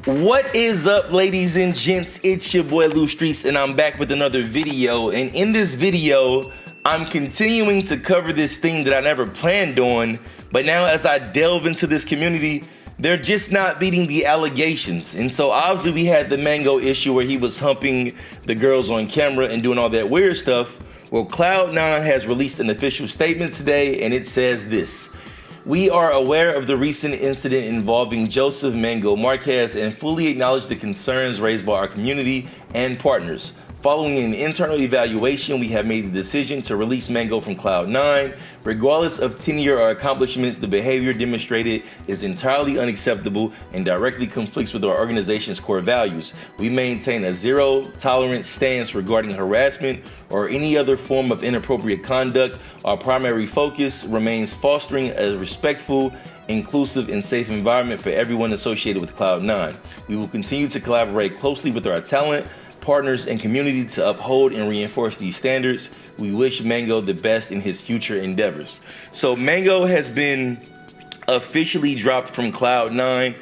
What is up, ladies and gents? It's your boy Lou Streets, and I'm back with another video. And in this video, I'm continuing to cover this thing that I never planned on, but now as I delve into this community, they're just not beating the allegations. And so obviously we had the Mang0 issue where he was humping the girls on camera and doing all that weird stuff. Well, Cloud9 has released an official statement today, and it says this: "We are aware of the recent incident involving Joseph Mang0 Marquez and fully acknowledge the concerns raised by our community and partners. Following an internal evaluation, we have made the decision to release Mang0 from Cloud9. Regardless of tenure or accomplishments, the behavior demonstrated is entirely unacceptable and directly conflicts with our organization's core values. We maintain a zero-tolerance stance regarding harassment or any other form of inappropriate conduct. Our primary focus remains fostering a respectful, inclusive, and safe environment for everyone associated with Cloud9. We will continue to collaborate closely with our talent, partners, and community to uphold and reinforce these standards. We wish Mang0 the best in his future endeavors." So Mang0 has been officially dropped from Cloud9.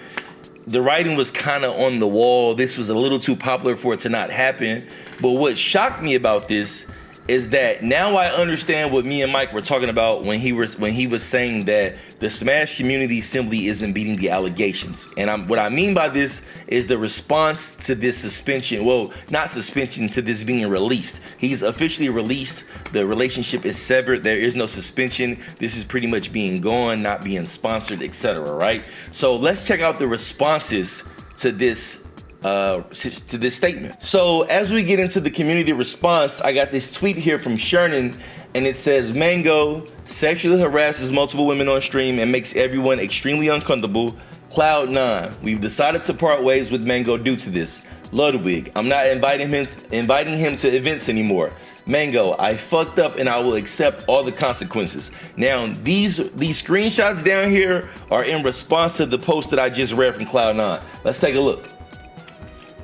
The writing was kind of on the wall. This was a little too popular for it to not happen. But what shocked me about this is that now I understand what me and Mike were talking about when he was saying that the Smash community simply isn't beating the allegations. And what I mean by this is the response to this suspension. Well, not suspension, to this being released. He's officially released. The relationship is severed. There is no suspension. This is pretty much being gone, not being sponsored, etc. Right? So let's check out the responses to this statement. So as we get into the community response, I got this tweet here from Shernan, and it says, "Mang0 sexually harasses multiple women on stream and makes everyone extremely uncomfortable. Cloud9, we've decided to part ways with Mang0 due to this. Ludwig, I'm not inviting him to events anymore. Mang0, I fucked up and I will accept all the consequences." Now, these screenshots down here are in response to the post that I just read from Cloud9. Let's take a look.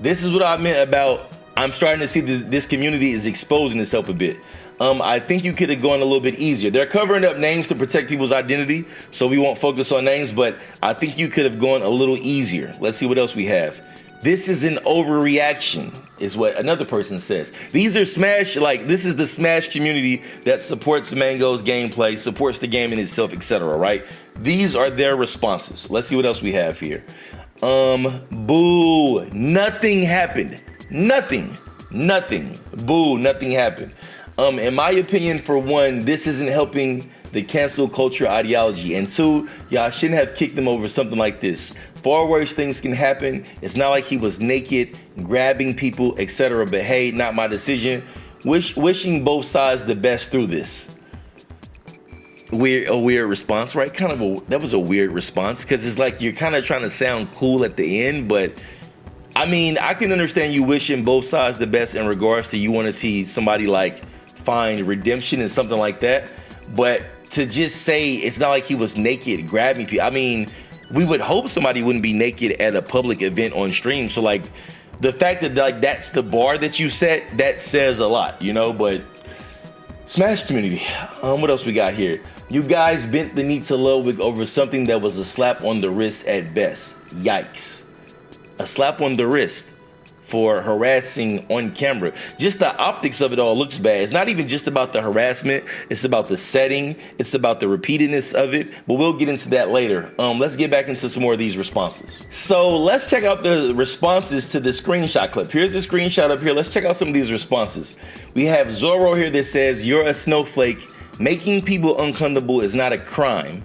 This is what I meant about I'm starting to see that this community is exposing itself a bit. I think you could have gone a little bit easier. They're covering up names to protect people's identity, so we won't focus on names, but I think you could have gone a little easier. Let's see what else we have. "This is an overreaction," is what another person says. These are Smash, this is the Smash community that supports Mang0's gameplay, supports the game in itself, etc., right? These are their responses. Let's see what else we have here. Boo, nothing happened. Nothing. Boo, nothing happened. In my opinion, for one, this isn't helping the cancel culture ideology. And two, y'all shouldn't have kicked him over something like this. Far worse things can happen. It's not like he was naked, grabbing people, etc. But hey, not my decision. Wishing both sides the best through this. A weird response, right? That was a weird response, because it's like you're kind of trying to sound cool at the end, but I mean, I can understand you wishing both sides the best in regards to you want to see somebody find redemption and something like that. But to just say it's not like he was naked grabbing people, I mean, we would hope somebody wouldn't be naked at a public event on stream. So the fact that that's the bar that you set, that says a lot, you know. But Smash community, what else we got here? "You guys bent the knee to Ludwig over something that was a slap on the wrist at best. Yikes." A slap on the wrist for harassing on camera. Just the optics of it all looks bad. It's not even just about the harassment. It's about the setting. It's about the repeatedness of it. But we'll get into that later. Let's get back into some more of these responses. So let's check out the responses to the screenshot clip. Here's the screenshot up here. Let's check out some of these responses. We have Zorro here that says, "You're a snowflake. Making people uncomfortable is not a crime."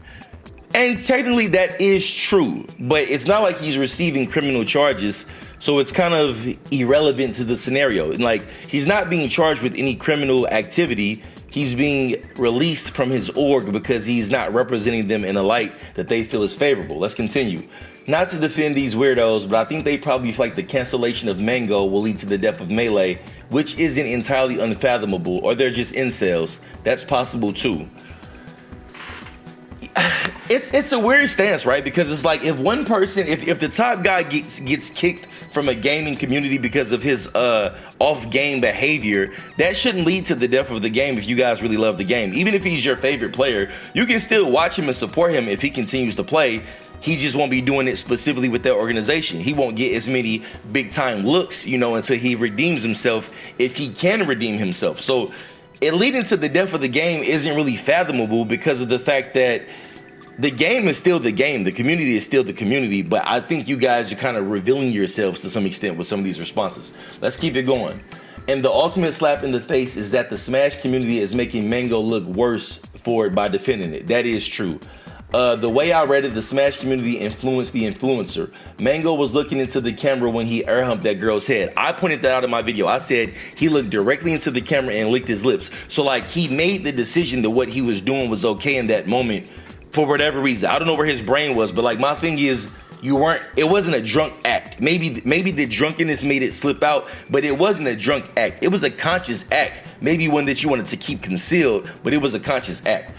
And technically that is true, but it's not like he's receiving criminal charges, so it's kind of irrelevant to the scenario. And he's not being charged with any criminal activity. He's being released from his org because he's not representing them in a light that they feel is favorable. Let's continue. "Not to defend these weirdos, but I think they probably feel like the cancellation of Mang0 will lead to the death of Melee, which isn't entirely unfathomable, or they're just incels. That's possible too." It's a weird stance, right? Because it's like, if one person, if the top guy gets kicked from a gaming community because of his off-game behavior, that shouldn't lead to the death of the game. If you guys really love the game, even if he's your favorite player, you can still watch him and support him if he continues to play. he just won't be doing it specifically with that organization. He won't get as many big time looks, you know, until he redeems himself, if he can redeem himself. So it leading to the death of the game isn't really fathomable because of the fact that the game is still the game. The community is still the community, but I think you guys are kind of revealing yourselves to some extent with some of these responses. Let's keep it going. And the ultimate slap in the face is that the Smash community is making Mang0 look worse for it by defending it. That is true. The way I read it, the Smash community influenced the influencer. Mang0 was looking into the camera when he air humped that girl's head. I pointed that out in my video. I said he looked directly into the camera and licked his lips. So like he made the decision that what he was doing was okay in that moment for whatever reason. I don't know where his brain was, but like my thing is, it wasn't a drunk act. Maybe the drunkenness made it slip out, but it wasn't a drunk act. It was a conscious act. Maybe one that you wanted to keep concealed, but it was a conscious act.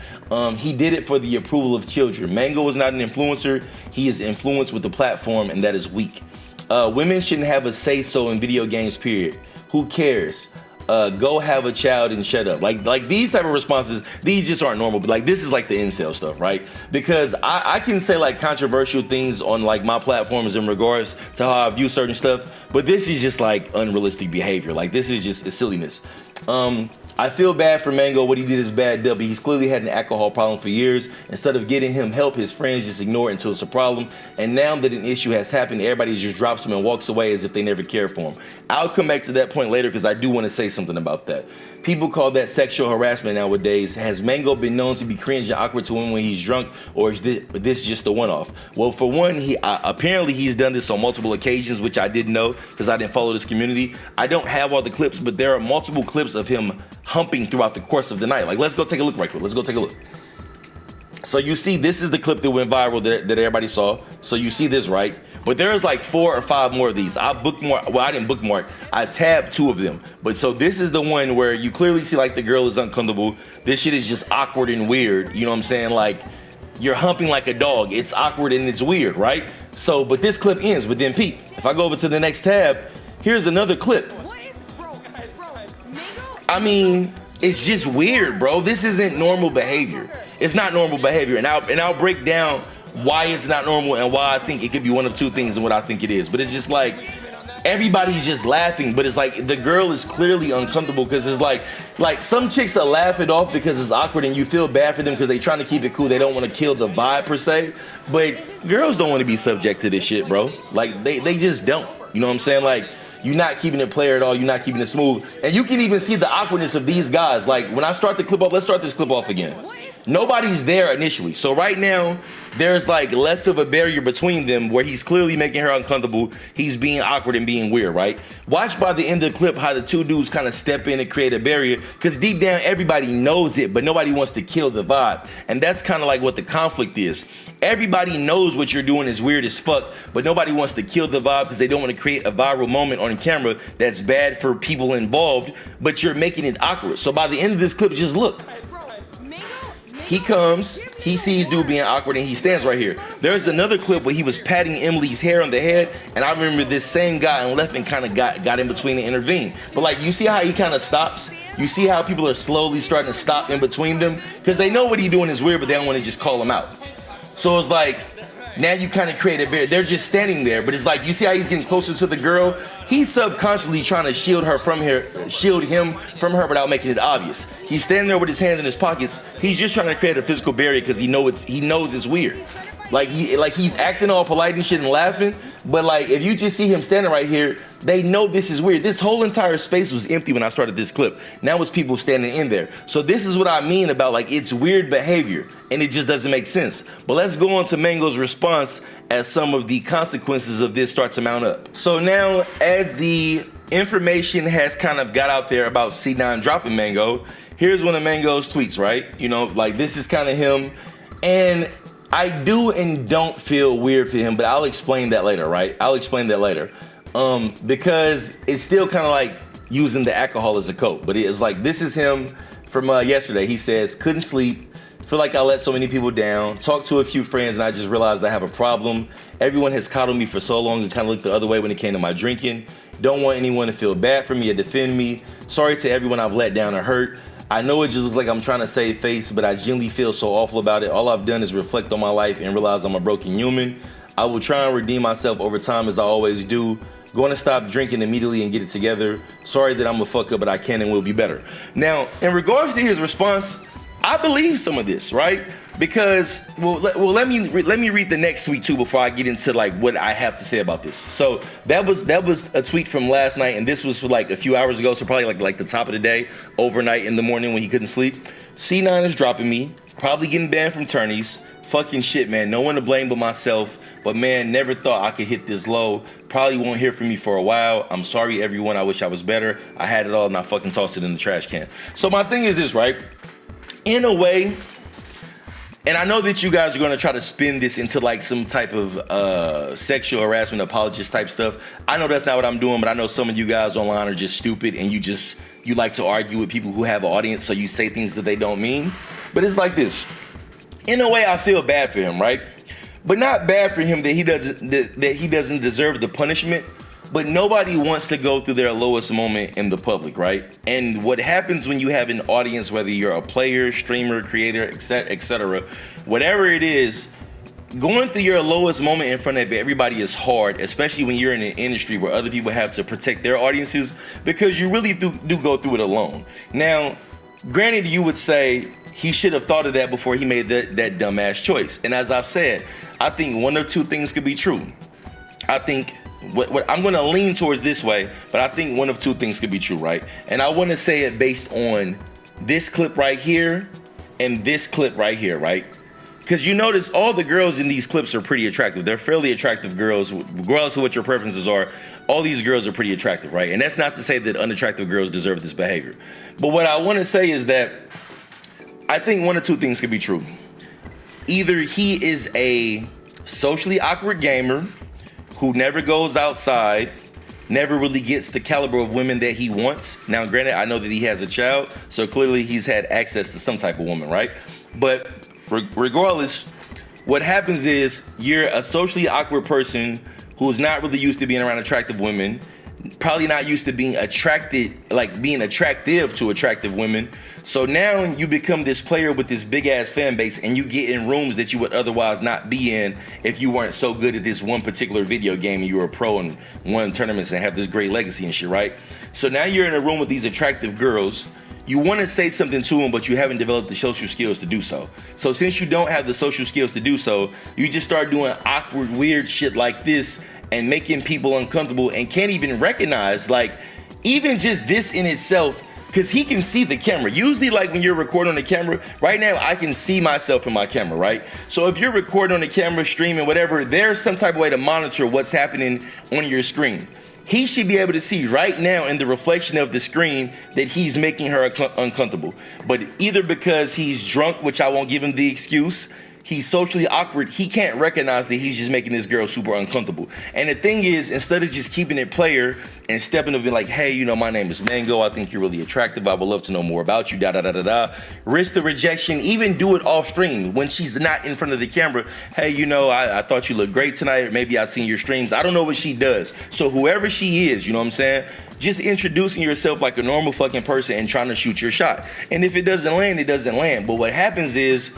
He did it for the approval of children. Mang0 is not an influencer. He is influenced with the platform, and that is weak. Women shouldn't have a say-so in video games, period. Who cares? Go have a child and shut up. Like these type of responses, these just aren't normal. But like this is like the incel stuff, right? Because I can say like controversial things on like my platforms in regards to how I view certain stuff, but this is just like unrealistic behavior. Like this is just a silliness. I feel bad for Mang0. What he did is bad, W. He's clearly had an alcohol problem for years. Instead of getting him help, his friends just ignore it until it's a problem. And now that an issue has happened, everybody just drops him and walks away as if they never cared for him. I'll come back to that point later because I do want to say something about that. People call that sexual harassment nowadays. Has Mang0 been known to be cringe and awkward to women when he's drunk, or is this just a one-off? Well, for one, apparently he's done this on multiple occasions, which I didn't know because I didn't follow this community. I don't have all the clips, but there are multiple clips of him humping throughout the course of the night. Like, let's go take a look right quick. Let's go take a look. So you see, this is the clip that went viral that everybody saw. So you see this, right? But there's like 4 or 5 more of these. I didn't bookmark. I tabbed 2 of them. But so this is the one where you clearly see like the girl is uncomfortable. This shit is just awkward and weird. You know what I'm saying? Like you're humping like a dog. It's awkward and it's weird, right? So, but this clip ends with them peep. If I go over to the next tab, here's another clip. I mean, it's just weird, bro. This isn't normal behavior. It's not normal behavior. And I'll break down why it's not normal and why I think it could be one of 2 things and what I think it is. But it's just like everybody's just laughing, but it's like the girl is clearly uncomfortable because it's like some chicks will laugh it off because it's awkward and you feel bad for them because they trying to keep it cool. They don't want to kill the vibe per se. But girls don't want to be subject to this shit, bro. Like they just don't. You know what I'm saying? Like you're not keeping it player at all. You're not keeping it smooth. And you can even see the awkwardness of these guys. Like when I start the clip off, let's start this clip off again. Nobody's there initially. So right now, there's like less of a barrier between them where he's clearly making her uncomfortable. He's being awkward and being weird, right? Watch by the end of the clip how the 2 dudes kind of step in and create a barrier because deep down, everybody knows it, but nobody wants to kill the vibe. And that's kind of like what the conflict is. Everybody knows what you're doing is weird as fuck, but nobody wants to kill the vibe because they don't want to create a viral moment on camera that's bad for people involved, but you're making it awkward. So by the end of this clip, just look. He comes, he sees dude being awkward and he stands right here. There's another clip where he was patting Emily's hair on the head, and I remember this same guy on left and kind of got in between and intervened. But like, you see how he kind of stops? You see how people are slowly starting to stop in between them? Because they know what he's doing is weird, but they don't want to just call him out. So it's like, now you kind of create a barrier. They're just standing there, but it's like, you see how he's getting closer to the girl? He's subconsciously trying to shield him from her without making it obvious. He's standing there with his hands in his pockets. He's just trying to create a physical barrier because he knows it's weird. Like he's acting all polite and shit and laughing, but like if you just see him standing right here, they know this is weird. This whole entire space was empty when I started this clip. Now it's people standing in there. So this is what I mean about like it's weird behavior and it just doesn't make sense. But let's go on to Mang0's response as some of the consequences of this start to mount up. So now as the information has kind of got out there about C9 dropping Mang0, here's one of Mang0's tweets, right? You know, like this is kind of him. And I do and don't feel weird for him, but I'll explain that later, right? I'll explain that later. Because it's still kind of like using the alcohol as a coat, but it's like, this is him from yesterday. He says, couldn't sleep, feel like I let so many people down, talked to a few friends and I just realized I have a problem. Everyone has coddled me for so long and kind of looked the other way when it came to my drinking. Don't want anyone to feel bad for me or defend me. Sorry to everyone I've let down or hurt. I know it just looks like I'm trying to save face, but I genuinely feel so awful about it. All I've done is reflect on my life and realize I'm a broken human. I will try and redeem myself over time as I always do. Going to stop drinking immediately and get it together. Sorry that I'm a fuck up, but I can and will be better. Now, in regards to his response, I believe some of this, right? Because, let me read the next tweet too before I get into like what I have to say about this. So that was a tweet from last night, and this was for like a few hours ago, so probably like the top of the day, overnight in the morning when he couldn't sleep. C9 is dropping me, probably getting banned from tourneys. Fucking shit, man. No one to blame but myself. But man, never thought I could hit this low. Probably won't hear from me for a while. I'm sorry, everyone. I wish I was better. I had it all and I fucking tossed it in the trash can. So my thing is this, right? In a way, and I know that you guys are going to try to spin this into like some type of sexual harassment apologist type stuff. I know that's not what I'm doing, but I know some of you guys online are just stupid and you like to argue with people who have an audience, so you say things that they don't mean. But it's like this. In a way, I feel bad for him, right? But not bad for him that he doesn't deserve the punishment. But nobody wants to go through their lowest moment in the public, right? And what happens when you have an audience, whether you're a player, streamer, creator, etc., whatever it is, going through your lowest moment in front of everybody is hard, especially when you're in an industry where other people have to protect their audiences, because you really do go through it alone. Now, granted, you would say he should have thought of that before he made that dumbass choice. And as I've said, I think one of two things could be true. I think what I'm going to lean towards this way, but I think one of two things could be true, right? And I want to say it based on this clip right here and this clip right here, right? Because you notice all the girls in these clips are pretty attractive. They're fairly attractive girls, regardless of what your preferences are. All these girls are pretty attractive, right? And that's not to say that unattractive girls deserve this behavior. But what I want to say is that I think one of two things could be true. Either he is a socially awkward gamer who never goes outside, never really gets the caliber of women that he wants. Now, granted, I know that he has a child, so clearly he's had access to some type of woman, right? But regardless, what happens is you're a socially awkward person who's not really used to being around attractive women, probably not used to being attracted, like being attractive to attractive women. So now you become this player with this big ass fan base, and you get in rooms that you would otherwise not be in if you weren't so good at this one particular video game and you were a pro and won tournaments and have this great legacy and shit, right? So now you're in a room with these attractive girls. You want to say something to them, but you haven't developed the social skills to do so. So since you don't have the social skills to do so, you just start doing awkward, weird shit like this and making people uncomfortable and can't even recognize, like, even just this in itself, because he can see the camera. Usually, like when you're recording on the camera, right now I can see myself in my camera, right? So if you're recording on the camera, streaming, whatever, there's some type of way to monitor what's happening on your screen. He should be able to see right now in the reflection of the screen that he's making her uncomfortable. But either because he's drunk, which I won't give him the excuse, he's socially awkward, he can't recognize that he's just making this girl super uncomfortable. And the thing is, instead of just keeping it player and stepping up and be like, hey, you know, my name is Mang0, I think you're really attractive, I would love to know more about you, risk the rejection, even do it off stream when she's not in front of the camera. Hey, you know, I thought you looked great tonight, maybe I've seen your streams. I don't know what she does. So whoever she is, you know what I'm saying? Just introducing yourself like a normal fucking person and trying to shoot your shot. And if it doesn't land, it doesn't land. But what happens is,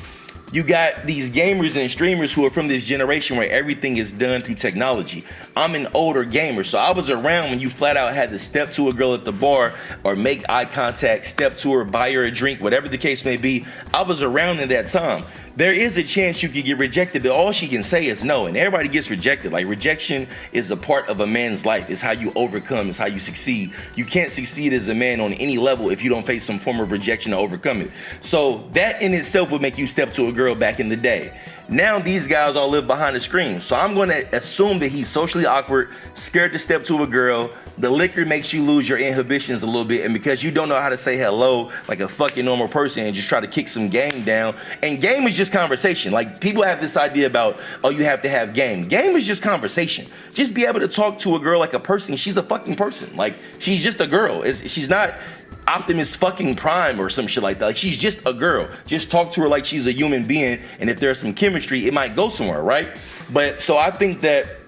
you got these gamers and streamers who are from this generation where everything is done through technology. I'm an older gamer, so I was around when you flat out had to step to a girl at the bar or make eye contact, step to her, buy her a drink, whatever the case may be. I was around in that time. There is a chance you could get rejected, but all she can say is no, and everybody gets rejected. Like, rejection is a part of a man's life. It's how you overcome, it's how you succeed. You can't succeed as a man on any level if you don't face some form of rejection to overcome it. So that in itself would make you step to a girl back in the day. Now these guys all live behind the screen. So I'm gonna assume that he's socially awkward, scared to step to a girl. The liquor makes you lose your inhibitions a little bit, and because you don't know how to say hello like a fucking normal person and just try to kick some game down. And game is just conversation. Like, people have this idea about, oh, you have to have game. Game is just conversation. Just be able to talk to a girl like a person. She's a fucking person. Like, she's just a girl. She's not Optimus fucking Prime or some shit like that. Like, she's just a girl. Just talk to her like she's a human being, and if there's some chemistry, it might go somewhere, right? But so I think that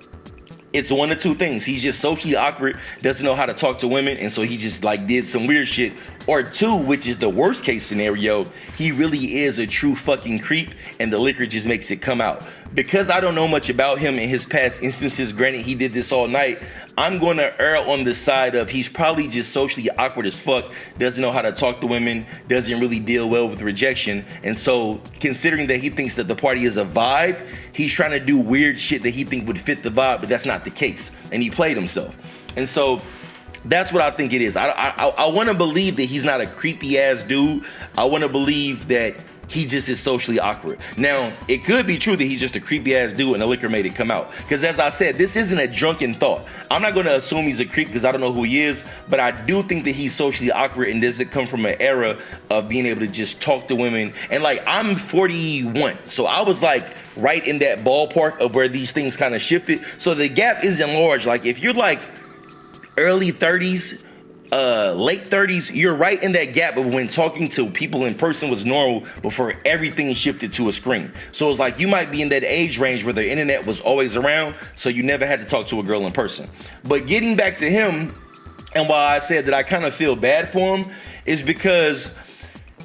it's one of two things. He's just socially awkward, doesn't know how to talk to women, and so he just like did some weird shit. Or two, which is the worst case scenario, he really is a true fucking creep and the liquor just makes it come out. Because I don't know much about him in his past instances, granted he did this all night, I'm going to err on the side of he's probably just socially awkward as fuck, doesn't know how to talk to women, doesn't really deal well with rejection. And so considering that he thinks that the party is a vibe, he's trying to do weird shit that he think would fit the vibe, but that's not the case. And he played himself. And so that's what I think it is. I want to believe that he's not a creepy ass dude. I want to believe that he just is socially awkward. Now, it could be true that he's just a creepy ass dude and the liquor made it come out. Because as I said, this isn't a drunken thought. I'm not going to assume he's a creep because I don't know who he is, but I do think that he's socially awkward and does it come from an era of being able to just talk to women. And like, I'm 41, so I was like right in that ballpark of where these things kind of shifted. So the gap isn't large. Like if you're like early 30s, late 30s, you're right in that gap of when talking to people in person was normal before everything shifted to a screen. So it's like you might be in that age range where the internet was always around, so you never had to talk to a girl in person. But getting back to him, and why I said that I kind of feel bad for him, is because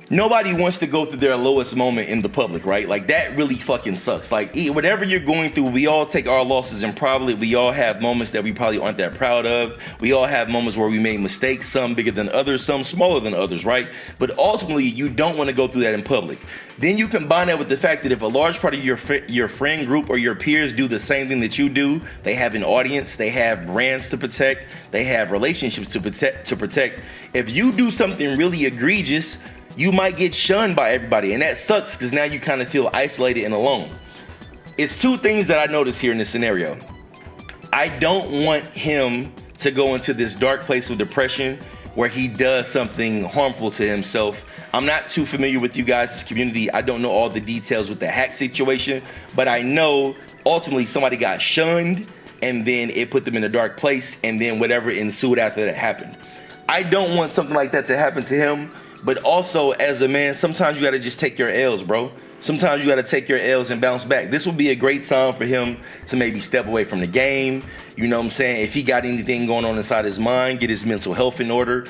nobody wants to go through their lowest moment in the public, right? Like that really fucking sucks. Like whatever you're going through, we all take our losses and probably we all have moments that we probably aren't that proud of. We all have moments where we made mistakes, some bigger than others, some smaller than others, right? But ultimately, you don't want to go through that in public. Then you combine that with the fact that if a large part of your friend group or your peers do the same thing that you do, they have an audience, they have brands to protect, they have relationships to protect. If you do something really egregious, you might get shunned by everybody, and that sucks because now you kind of feel isolated and alone. It's two things that I notice here in this scenario. I don't want him to go into this dark place of depression where he does something harmful to himself. I'm not too familiar with you guys' community. I don't know all the details with the hack situation, but I know ultimately somebody got shunned and then it put them in a dark place and then whatever ensued after that happened. I don't want something like that to happen to him. But also, as a man, sometimes you got to just take your L's, bro. Sometimes you got to take your L's and bounce back. This would be a great time for him to maybe step away from the game. You know what I'm saying? If he got anything going on inside his mind, get his mental health in order,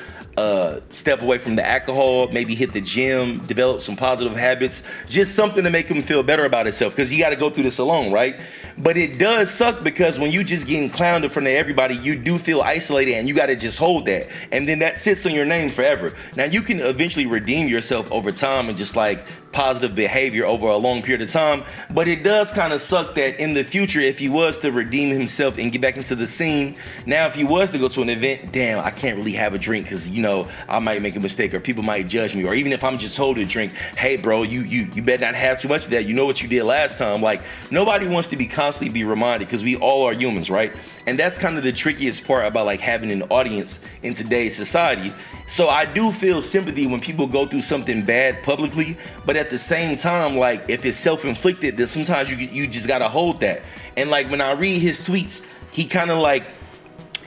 step away from the alcohol, maybe hit the gym, develop some positive habits, just something to make him feel better about himself because he got to go through this alone, right? But it does suck because when you just getting clowned in front of everybody, you do feel isolated and you got to just hold that. And then that sits on your name forever. Now you can eventually redeem yourself over time and just like positive behavior over a long period of time. But it does kind of suck that in the future, if he was to redeem himself and get back into the scene, now if he was to go to an event, damn, I can't really have a drink because, you know, I might make a mistake or people might judge me. Or even if I'm just told to drink, hey bro, you better not have too much of that. You know what you did last time. Like nobody wants to be constantly be reminded because we all are humans, right? And that's kind of the trickiest part about like having an audience in today's society. So I do feel sympathy when people go through something bad publicly, but at the same time, like if it's self-inflicted, then sometimes you just gotta hold that. And like when I read his tweets, he kind of like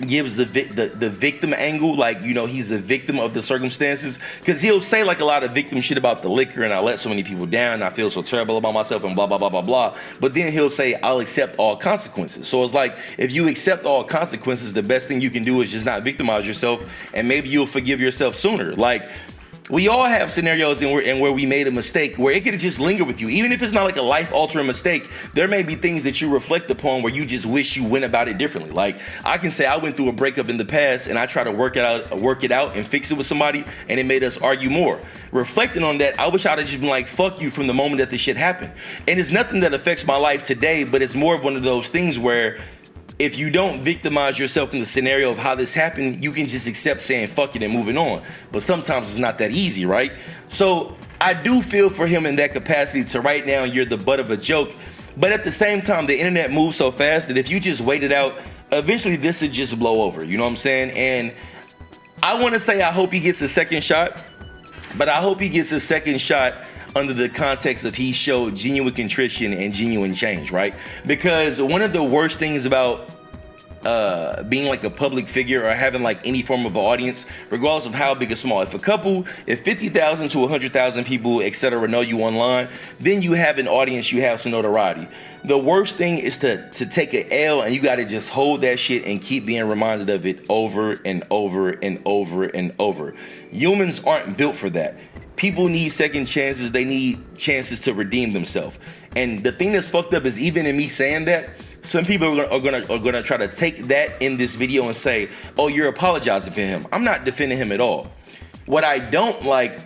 gives the victim angle, like, you know, he's a victim of the circumstances, because he'll say like a lot of victim shit about the liquor and I let so many people down and I feel so terrible about myself and blah blah blah blah blah, but then he'll say I'll accept all consequences. So it's like if you accept all consequences, the best thing you can do is just not victimize yourself and maybe you'll forgive yourself sooner. Like we all have scenarios in where we made a mistake where it could just linger with you. Even if it's not like a life-altering mistake, there may be things that you reflect upon where you just wish you went about it differently. Like I can say I went through a breakup in the past and I try to work it out and fix it with somebody and it made us argue more. Reflecting on that, I wish I'd have just been like, fuck you from the moment that this shit happened. And it's nothing that affects my life today, but it's more of one of those things where if you don't victimize yourself in the scenario of how this happened, you can just accept saying fuck it and moving on. But sometimes it's not that easy, right? So I do feel for him in that capacity to right now you're the butt of a joke. But at the same time, the internet moves so fast that if you just wait it out, eventually this would just blow over. You know what I'm saying? And I want to say I hope he gets a second shot, but I hope he gets a second shot under the context of he showed genuine contrition and genuine change, right? Because one of the worst things about being like a public figure or having like any form of an audience, regardless of how big or small. If 50,000 to 100,000 people, etc., know you online, then you have an audience, you have some notoriety. The worst thing is to take an L, and you got to just hold that shit and keep being reminded of it over and over and over and over. Humans aren't built for that. People need second chances. They need chances to redeem themselves. And the thing that's fucked up is, even in me saying that, some people are gonna try to take that in this video and say, oh, you're apologizing for him. I'm not defending him at all. What I don't like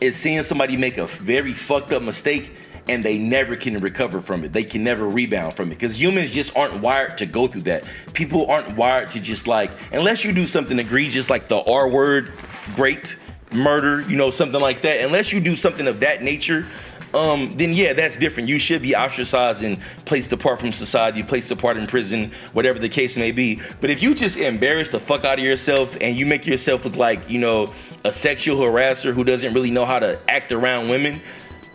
is seeing somebody make a very fucked up mistake and they never can recover from it. They can never rebound from it, because humans just aren't wired to go through that. People aren't wired to just like, unless you do something egregious like the R word, rape, murder, you know, something like that. Unless you do something of that nature, then yeah, that's different. You should be ostracized and placed apart from society, placed apart in prison, whatever the case may be. But if you just embarrass the fuck out of yourself and you make yourself look like, you know, a sexual harasser who doesn't really know how to act around women,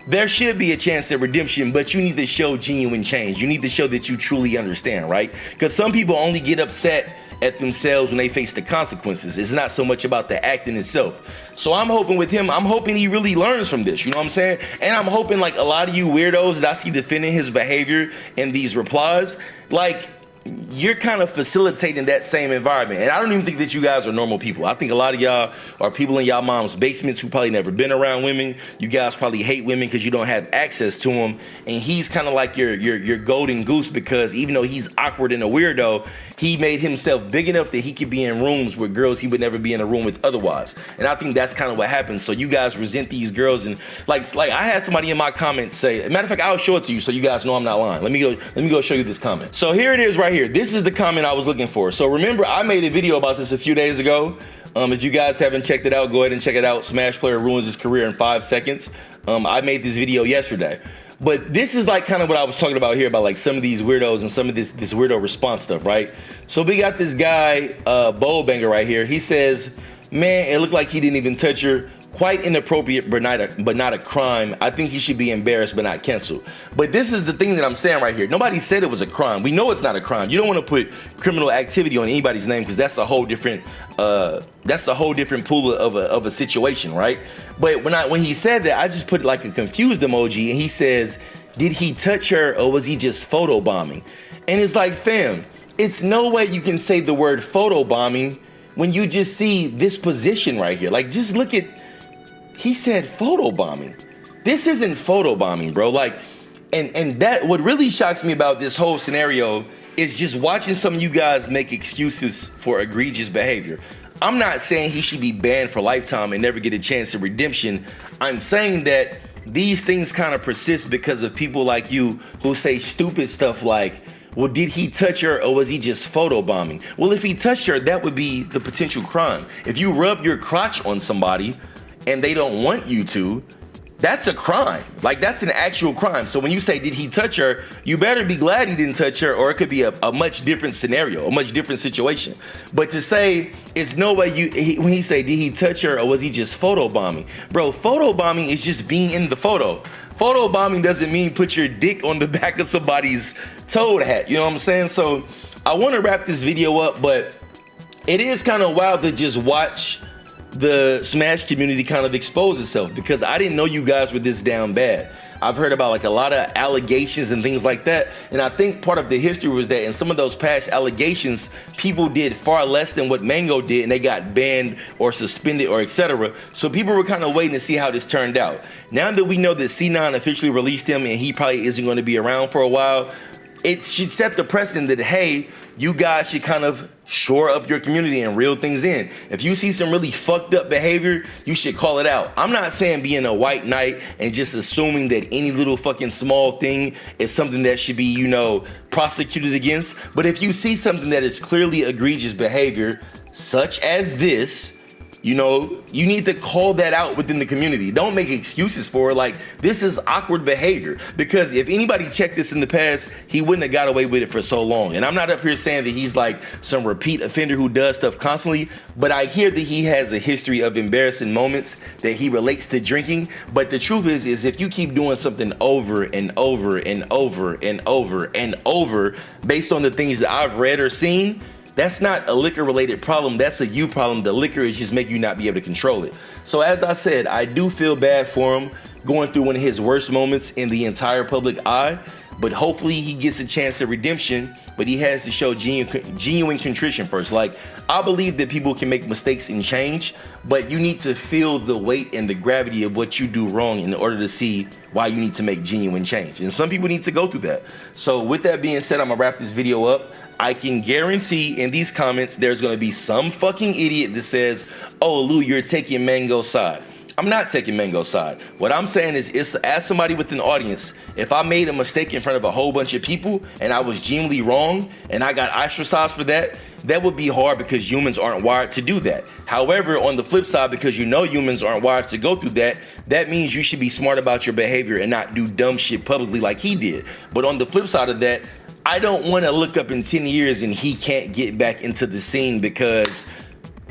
there should be a chance at redemption, but you need to show genuine change. You need to show that you truly understand, right? Because some people only get upset at themselves when they face the consequences. It's not so much about the acting itself. So I'm hoping with him, I'm hoping he really learns from this, you know what I'm saying? And I'm hoping like a lot of you weirdos that I see defending his behavior in these replies, like, you're kind of facilitating that same environment. And I don't even think that you guys are normal people. I think a lot of y'all are people in y'all mom's basements who probably never been around women. You guys probably hate women because you don't have access to them. And he's kind of like your golden goose, because even though he's awkward and a weirdo, he made himself big enough that he could be in rooms with girls he would never be in a room with otherwise. And I think that's kind of what happens. So you guys resent these girls, and like I had somebody in my comments say, matter of fact, I'll show it to you so you guys know I'm not lying. Let me go show you this comment. So here it is right here. This is the comment I was looking for. So remember, I made a video about this a few days ago. If you guys haven't checked it out, go ahead and check it out. Smash player ruins his career in 5 seconds. I made this video yesterday. But this is like kind of what I was talking about here, about like some of these weirdos and some of this weirdo response stuff, right? So we got this guy, Bowl Banger right here. He says, man, it looked like he didn't even touch her. Quite inappropriate, but not a crime. I think he should be embarrassed, but not canceled. But this is the thing that I'm saying right here. Nobody said it was a crime. We know it's not a crime. You don't want to put criminal activity on anybody's name, because that's a whole different pool of a situation, right? But when he said that, I just put like a confused emoji, and he says, did he touch her or was he just photobombing? And it's like, fam, it's no way you can say the word photobombing when you just see this position right here. Like, just look at. He said photobombing. This isn't photobombing, bro. Like, and that, what really shocks me about this whole scenario is just watching some of you guys make excuses for egregious behavior. I'm not saying he should be banned for lifetime and never get a chance at redemption. I'm saying that these things kind of persist because of people like you who say stupid stuff like, well, did he touch her or was he just photobombing? Well, if he touched her, that would be the potential crime. If you rub your crotch on somebody and they don't want you to, that's a crime. Like, that's an actual crime. So when you say, did he touch her, you better be glad he didn't touch her, or it could be a much different scenario, a much different situation. But to say, it's no way when he say, did he touch her or was he just photobombing? Bro, photobombing is just being in the photo. Photobombing doesn't mean put your dick on the back of somebody's toad hat. You know what I'm saying? So I want to wrap this video up, but it is kind of wild to just watch the Smash community kind of expose itself, because I didn't know you guys were this down bad. I've heard about like a lot of allegations and things like that, and I think part of the history was that in some of those past allegations, people did far less than what Mang0 did, and they got banned or suspended or etc. So people were kind of waiting to see how this turned out. Now that we know that C9 officially released him and he probably isn't going to be around for a while, it should set the precedent that, hey, you guys should kind of shore up your community and reel things in. If you see some really fucked up behavior, you should call it out. I'm not saying being a white knight and just assuming that any little fucking small thing is something that should be, you know, prosecuted against. But if you see something that is clearly egregious behavior, such as this, You know, you need to call that out within the community. Don't make excuses for it. Like, this is awkward behavior, because if anybody checked this in the past, he wouldn't have got away with it for so long. And I'm not up here saying that he's like some repeat offender who does stuff constantly, but I hear that he has a history of embarrassing moments that he relates to drinking. But the truth is if you keep doing something over and over and over and over and over based on the things that I've read or seen, that's not a liquor related problem. That's a you problem. The liquor is just making you not be able to control it. So as I said, I do feel bad for him going through one of his worst moments in the entire public eye, but hopefully he gets a chance at redemption, but he has to show genuine contrition first. Like, I believe that people can make mistakes and change, but you need to feel the weight and the gravity of what you do wrong in order to see why you need to make genuine change. And some people need to go through that. So with that being said, I'm gonna wrap this video up. I can guarantee in these comments there's gonna be some fucking idiot that says, oh, Lou, you're taking Mang0's side. I'm not taking Mang0's side. What I'm saying is, as somebody with an audience, if I made a mistake in front of a whole bunch of people and I was genuinely wrong and I got ostracized for that, that would be hard because humans aren't wired to do that. However, on the flip side, because you know humans aren't wired to go through that, that means you should be smart about your behavior and not do dumb shit publicly like he did. But on the flip side of that, I don't want to look up in 10 years and he can't get back into the scene because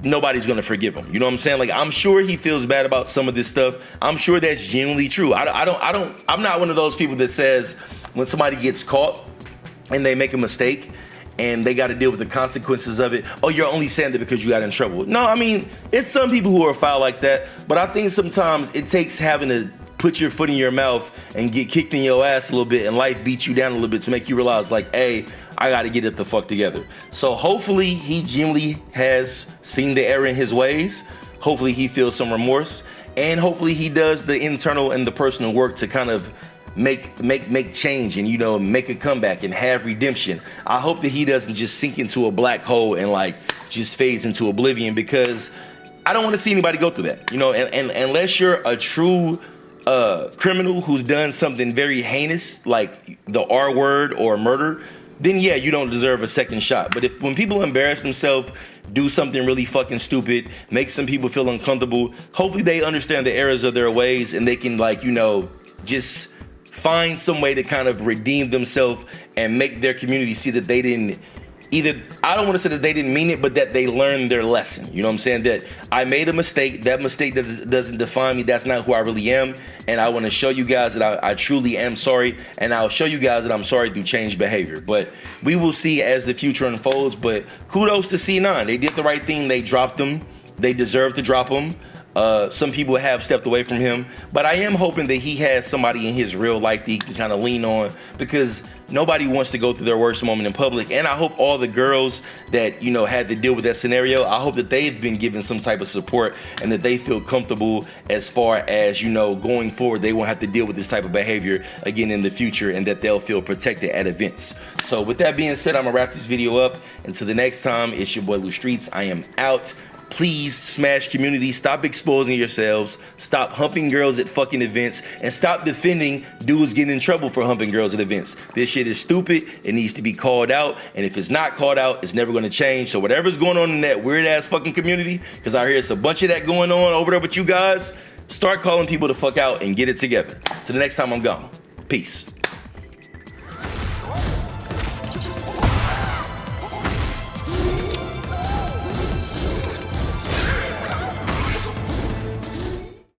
nobody's gonna forgive him. You know what I'm saying? Like, I'm sure he feels bad about some of this stuff. I'm sure that's genuinely true. I'm not one of those people that says when somebody gets caught and they make a mistake and they got to deal with the consequences of it, oh, you're only saying that because you got in trouble. No, I mean, it's some people who are foul like that, but I think sometimes it takes having to put your foot in your mouth and get kicked in your ass a little bit and life beat you down a little bit to make you realize, like, hey, I gotta get it the fuck together. So hopefully he genuinely has seen the error in his ways. Hopefully he feels some remorse, and hopefully he does the internal and the personal work to kind of make change and, you know, make a comeback and have redemption. I hope that he doesn't just sink into a black hole and like just fades into oblivion, because I don't want to see anybody go through that, you know, and unless you're a true criminal who's done something very heinous like the R word or murder, then yeah, you don't deserve a second shot. But when people embarrass themselves, do something really fucking stupid, make some people feel uncomfortable, hopefully they understand the errors of their ways and they can, like, you know, just find some way to kind of redeem themselves and make their community see that they didn't, either, I don't want to say that they didn't mean it, but that they learned their lesson. You know what I'm saying? That I made a mistake. That mistake doesn't define me. That's not who I really am. And I want to show you guys that I truly am sorry. And I'll show you guys that I'm sorry through changed behavior. But we will see as the future unfolds. But kudos to C9. They did the right thing. They dropped him. They deserve to drop him. Some people have stepped away from him, but I am hoping that he has somebody in his real life that he can kind of lean on, because nobody wants to go through their worst moment in public. And I hope all the girls that, you know, had to deal with that scenario, I hope that they've been given some type of support and that they feel comfortable as far as, you know, going forward, they won't have to deal with this type of behavior again in the future, and that they'll feel protected at events. So with that being said, I'm gonna wrap this video up. Until the next time, it's your boy Lou Streets. I am out. Please smash community, stop exposing yourselves, stop humping girls at fucking events, and stop defending dudes getting in trouble for humping girls at events. This shit is stupid. It needs to be called out, and if it's not called out, it's never gonna change. So whatever's going on in that weird ass fucking community, because I hear it's a bunch of that going on over there with you guys, start calling people the fuck out and get it together. Till the next time, I'm gone. Peace.